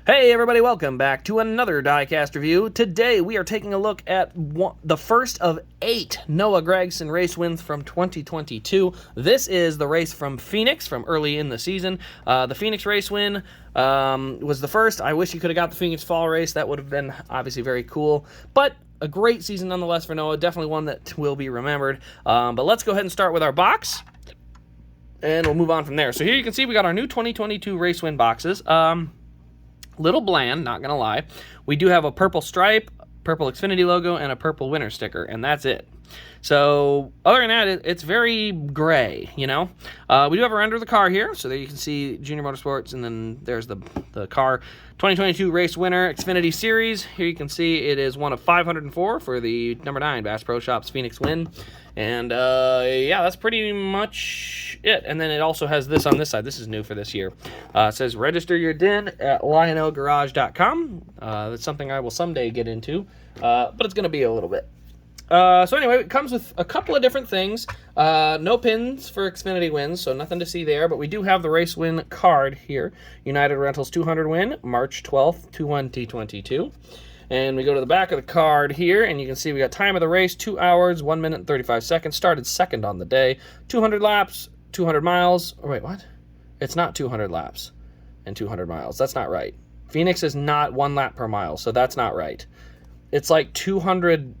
Hey everybody, welcome back to another Diecast review. Today we are taking a look at the first of 8 Noah Gragson race wins from 2022. This is the race from Phoenix from early in the season. The Phoenix race win was the first. I wish he could have got the Phoenix fall race. That would have been obviously very cool. But a great season nonetheless for Noah. Definitely one that will be remembered. But let's go ahead and start with our box. And we'll move on from there. So here you can see we got our new 2022 race win boxes. Little bland, not gonna lie. We do have a purple stripe, purple Xfinity logo, and a purple winner sticker, and that's it. So other than that, it's very gray, you know. We do have a render of the car here, so there you can see Junior Motorsports, and then there's the car. 2022 race winner, Xfinity Series. Here you can see it is one of 504 for the number 9 Bass Pro Shops Phoenix win. And yeah, that's pretty much it. And then it also has this on this side. This is new for this year. It says register your DIN at lionelgarage.com. That's something I will someday get into, but it's going to be a little bit. So anyway, it comes with a couple of different things. No pins for Xfinity wins, so nothing to see there, but we do have the race win card here. United Rentals 200 win, March 12th, 2022. And we go to the back of the card here, and you can see we got time of the race, 2 hours, 1 minute, and 35 seconds. Started second on the day. 200 laps, 200 miles. Oh, wait, what? It's not 200 laps and 200 miles. That's not right. Phoenix is not 1 lap per mile, so that's not right. It's like 200...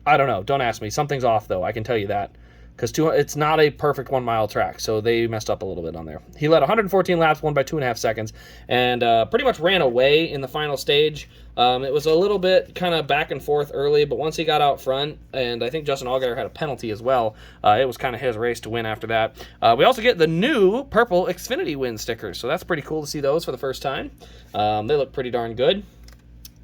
I don't know. Don't ask me. Something's off, though. I can tell you that. Because it's not a perfect 1 mile track, so they messed up a little bit on there. He led 114 laps, won by 2.5 seconds, and pretty much ran away in the final stage. It was a little bit kind of back and forth early, but once he got out front, and I think Justin Allgaier had a penalty as well, it was kind of his race to win after that. We also get the new purple Xfinity win stickers, so that's pretty cool to see those for the first time. They look pretty darn good.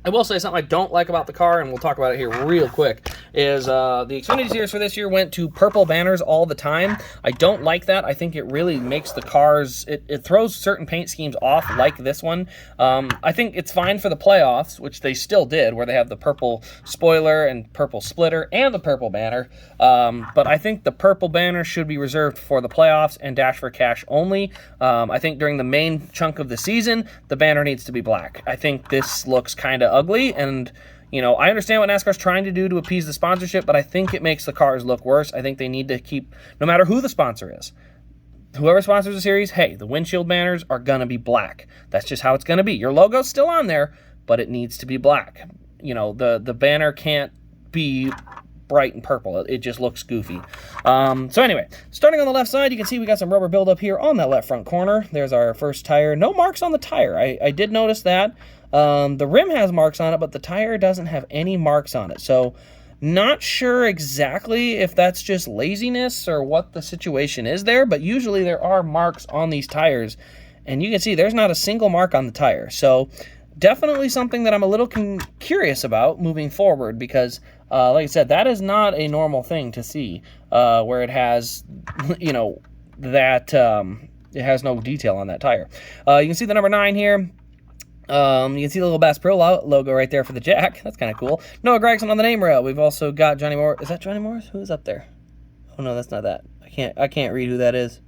I will say something I don't like about the car, and we'll talk about it here real quick, is the Xfinity Series for this year went to purple banners all the time. I don't like that. I think it really makes the cars, it throws certain paint schemes off like this one. I think it's fine for the playoffs, which they still did, where they have the purple spoiler and purple splitter and the purple banner. But I think the purple banner should be reserved for the playoffs and Dash for Cash only. I think during the main chunk of the season, the banner needs to be black. I think this looks kind of ugly, and you know, I understand what NASCAR's trying to do to appease the sponsorship, but I think it makes the cars look worse. I think they need to keep, no matter who the sponsor is, whoever sponsors the series, hey, the windshield banners are gonna be black. That's just how it's gonna be. Your logo's still on there, but it needs to be black. You know, the banner can't be bright and purple. It just looks goofy. So anyway, starting on the left side, you can see we got some rubber buildup here on that left front corner. There's our first tire. No marks on the tire. I did notice that. The rim has marks on it, but the tire doesn't have any marks on it. So not sure exactly if that's just laziness or what the situation is there, but usually there are marks on these tires, and you can see there's not a single mark on the tire. So definitely something that I'm a little curious about moving forward, because like I said, that is not a normal thing to see, where it has, you know, that it has no detail on that tire. You can see the number 9 here. You can see the little Bass Pro logo right there for the jack. That's kind of cool. Noah Gragson on the name rail. We've also got Johnny Moore. Is that Johnny Morris? Who's up there? Oh no, that's not that. I can't read who that is.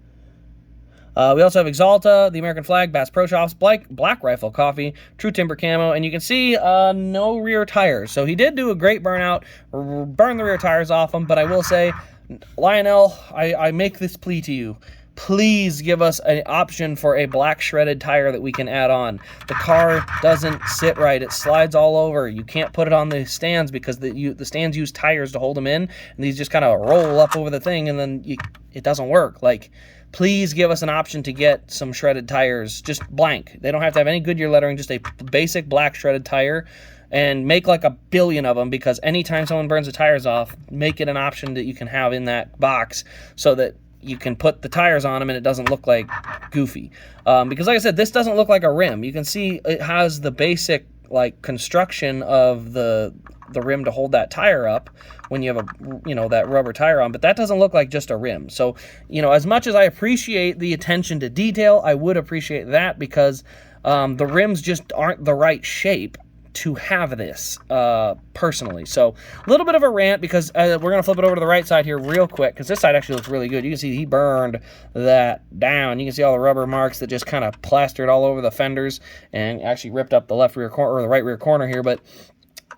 We also have Exalta, the American flag, Bass Pro Shops, Black Rifle Coffee, True Timber Camo, and you can see no rear tires. So he did do a great burnout, burn the rear tires off them, but I will say, Lionel, I make this plea to you. Please give us an option for a black shredded tire that we can add on. The car doesn't sit right. It slides all over. You can't put it on the stands because the stands use tires to hold them in, and these just kind of roll up over the thing, and then it doesn't work. Like, please give us an option to get some shredded tires, just blank. They don't have to have any Goodyear lettering, just a basic black shredded tire, and make like a billion of them, because anytime someone burns the tires off, make it an option that you can have in that box so that you can put the tires on them and it doesn't look like goofy. Because like I said, this doesn't look like a rim. You can see it has the basic like construction of the rim to hold that tire up when you have a, you know, that rubber tire on, but that doesn't look like just a rim. So, you know, as much as I appreciate the attention to detail, I would appreciate that, because the rims just aren't the right shape to have this, personally. So a little bit of a rant, because we're going to flip it over to the right side here real quick, because this side actually looks really good. You can see he burned that down. You can see all the rubber marks that just kind of plastered all over the fenders and actually ripped up the left rear corner, or the right rear corner here. But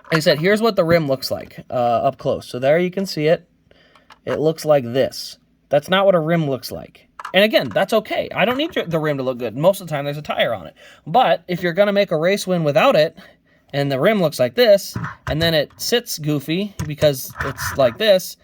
like I said, here's what the rim looks like up close. So there you can see it. It looks like this. That's not what a rim looks like. And again, that's okay. I don't need the rim to look good. Most of the time, there's a tire on it. But if you're going to make a race win without it, and the rim looks like this, and then it sits goofy because it's like this,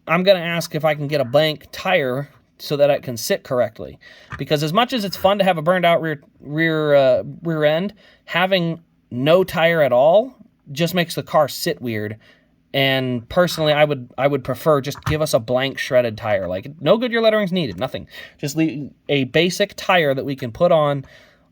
I'm going to ask if I can get a blank tire so that it can sit correctly. Because as much as it's fun to have a burned out rear end, having no tire at all just makes the car sit weird. And personally, I would prefer just give us a blank shredded tire. Like, no Goodyear lettering's needed, nothing. Just leave a basic tire that we can put on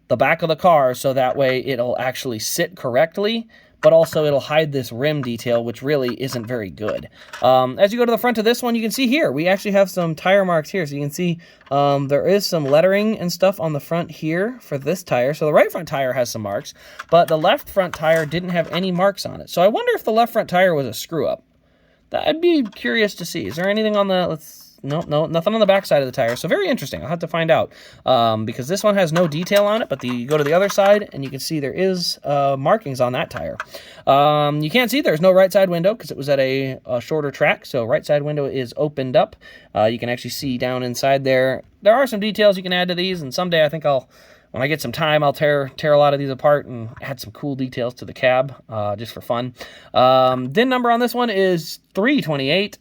the back of the car so that way it'll actually sit correctly, but also it'll hide this rim detail, which really isn't very good. As you go to the front of this one, you can see here, we actually have some tire marks here. So you can see there is some lettering and stuff on the front here for this tire. So the right front tire has some marks, but the left front tire didn't have any marks on it. So I wonder if the left front tire was a screw up. I'd be curious to see. Is there anything on the, no, nothing on the back side of the tire. So very interesting. I'll have to find out because this one has no detail on it, but you go to the other side and you can see there is markings on that tire. You can't see there's no right side window because it was at a shorter track. So right side window is opened up. You can actually see down inside there. There are some details you can add to these, and someday I think when I get some time, I'll tear a lot of these apart and add some cool details to the cab just for fun. DIN number on this one is 328.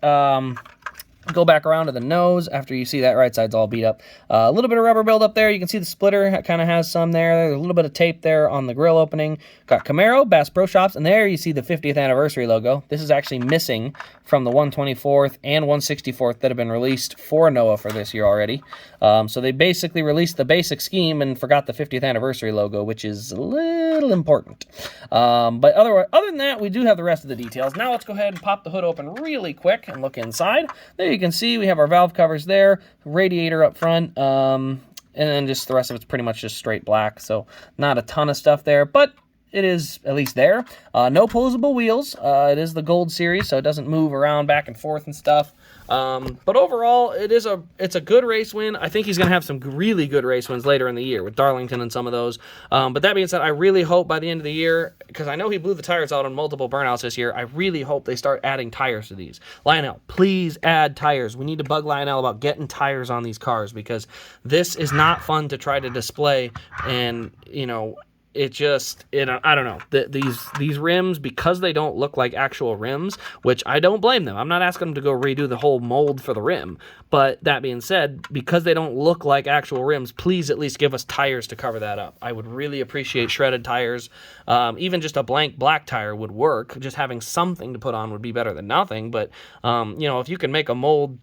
Go back around to the nose after you see that right side's all beat up. A little bit of rubber buildup there. You can see the splitter kind of has some there. There's a little bit of tape there on the grill opening. Got Camaro, Bass Pro Shops, and there you see the 50th anniversary logo. This is actually missing from the 124th and 164th that have been released for NOAH for this year already. So they basically released the basic scheme and forgot the 50th anniversary logo, which is a little important. But other than that, we do have the rest of the details. Now let's go ahead and pop the hood open really quick and look inside. There you can see we have our valve covers there, radiator up front, and then just the rest of it's pretty much just straight black. So not a ton of stuff there, but it is at least there. No posable wheels. It is the Gold Series, so it doesn't move around back and forth and stuff. But overall, it's a good race win. I think he's going to have some really good race wins later in the year with Darlington and some of those. But that being said, I really hope by the end of the year, because I know he blew the tires out on multiple burnouts this year, I really hope they start adding tires to these. Lionel, please add tires. We need to bug Lionel about getting tires on these cars, because this is not fun to try to display, and, you know, I don't know. These rims, because they don't look like actual rims, which I don't blame them. I'm not asking them to go redo the whole mold for the rim. But that being said, because they don't look like actual rims, please at least give us tires to cover that up. I would really appreciate shredded tires. Even just a blank black tire would work. Just having something to put on would be better than nothing. But, you know, if you can make a mold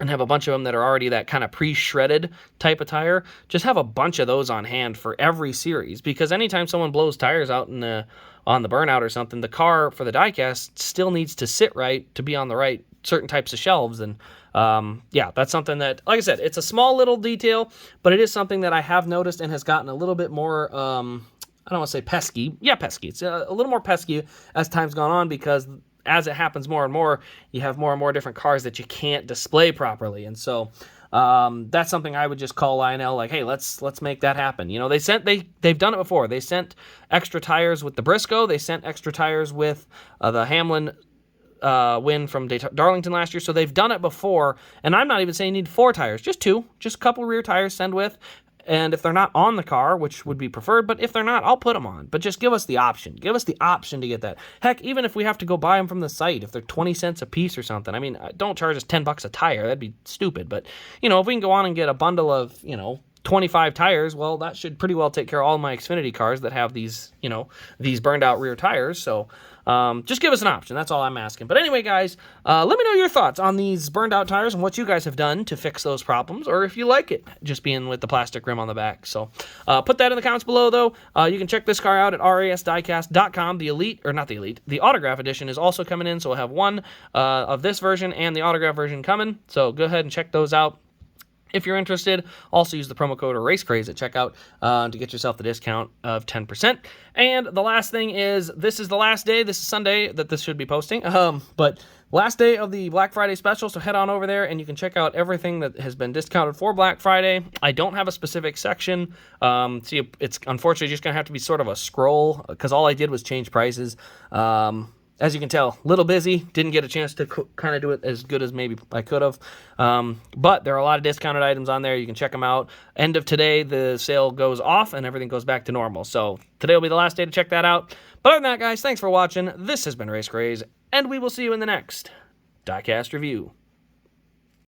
and have a bunch of them that are already that kind of pre-shredded type of tire, just have a bunch of those on hand for every series, because anytime someone blows tires out on the burnout or something, the car for the diecast still needs to sit right to be on the right certain types of shelves. And yeah, that's something that, like I said, it's a small little detail, but it is something that I have noticed and has gotten a little bit more, I don't want to say pesky. Yeah, pesky. It's a little more pesky as time's gone on, because as it happens more and more, you have more and more different cars that you can't display properly. And so that's something I would just call Lionel, like, hey, let's make that happen. You know, they've done it before. They sent extra tires with the Briscoe. They sent extra tires with the Hamlin win from Darlington last year. So they've done it before. And I'm not even saying you need 4 tires, just 2, just a couple rear tires send with. And if they're not on the car, which would be preferred, but if they're not, I'll put them on. But just give us the option. Give us the option to get that. Heck, even if we have to go buy them from the site, if they're 20 cents a piece or something. I mean, don't charge us $10 a tire. That'd be stupid. But, you know, if we can go on and get a bundle of, you know, 25 tires, well, that should pretty well take care of all my Xfinity cars that have these, you know, these burned out rear tires. So just give us an option. That's all I'm asking. But anyway, guys, let me know your thoughts on these burned out tires and what you guys have done to fix those problems, or if you like it just being with the plastic rim on the back. So put that in the comments below, though. You can check this car out at rasdiecast.com. The Elite, or not the Elite, the Autograph Edition is also coming in. So we'll have one of this version and the Autograph version coming. So go ahead and check those out. If you're interested, also use the promo code RACECRAZE at checkout to get yourself the discount of 10%. And the last thing is, this is the last day. This is Sunday that this should be posting. But last day of the Black Friday special, so head on over there and you can check out everything that has been discounted for Black Friday. I don't have a specific section. See, it's unfortunately just going to have to be sort of a scroll because all I did was change prices. As you can tell, a little busy. Didn't get a chance to kind of do it as good as maybe I could have. But there are a lot of discounted items on there. You can check them out. End of today, the sale goes off and everything goes back to normal. So today will be the last day to check that out. But other than that, guys, thanks for watching. This has been Race Craze, and we will see you in the next Diecast review.